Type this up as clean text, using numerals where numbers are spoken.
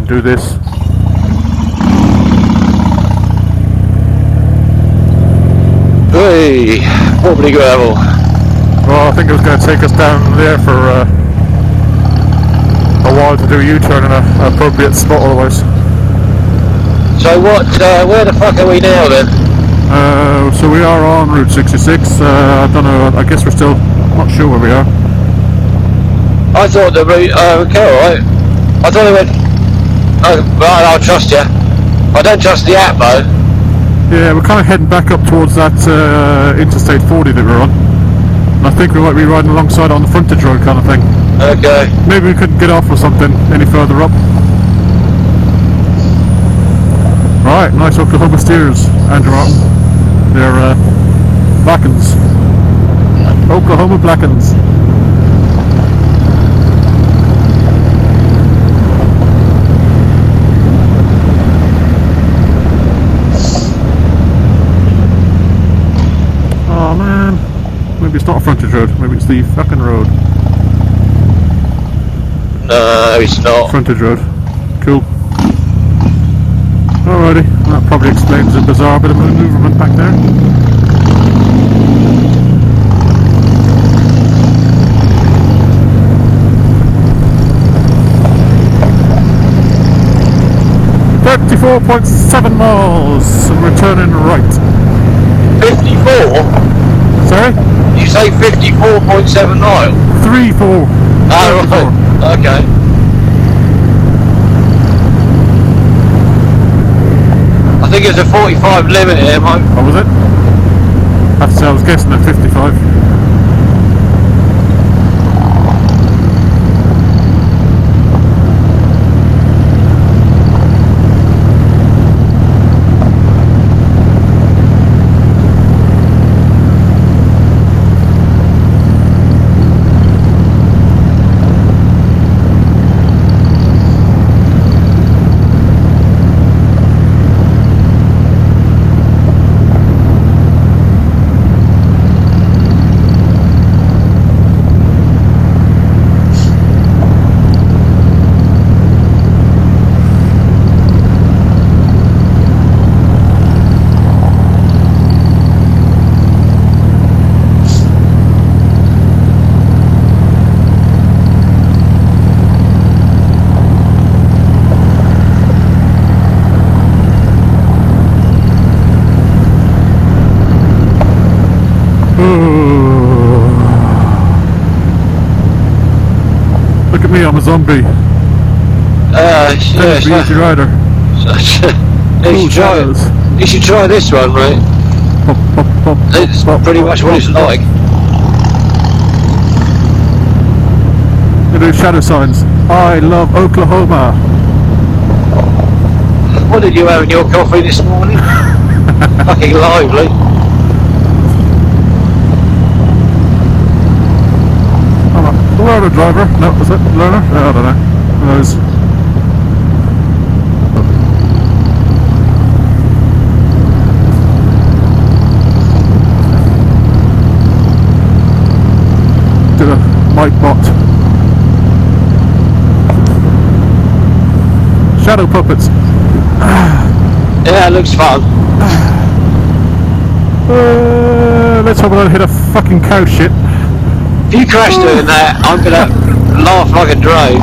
do this. Hey, wobbly gravel. Well, I think it was going to take us down there for a while to do a U-turn in an appropriate spot otherwise. So what, where the fuck are we now then? So we are on Route 66. I don't know, I guess we're still not sure where we are. I thought the route, okay, alright. I thought it went, right, I'll trust you. I don't trust the app though. Yeah, we're kind of heading back up towards that Interstate 40 that we're on. And I think we might be riding alongside on the frontage road kind of thing. Okay. Maybe we couldn't get off or something any further up. Right, nice Oklahoma steers, Andrew Martin. They're Blackens. Oklahoma Blackens. Oh man, maybe it's not a frontage road, maybe it's the fucking road. No, it's not. Frontage road. Cool. Alrighty, that probably explains the bizarre bit of movement back there. .7 miles and we're turning right. 54? Sorry? You say 54.7 miles? 3-4. Oh, right. Okay. I think it's a 45 limit here, mate. What was it? I have to say I was guessing at 55. Look at me, I'm a zombie. Yeah. Easy rider. You should try this one, mate. It's pretty much what it's like. You do shadow signs. I love Oklahoma. What did you have in your coffee this morning? Fucking lively. Learner driver? No, was it learner? I don't know. Who knows? Did a mic bot. Shadow puppets. Yeah, it looks fun. Let's hope I don't hit a fucking cow shit. If you crash doing that, I'm gonna laugh like a drone.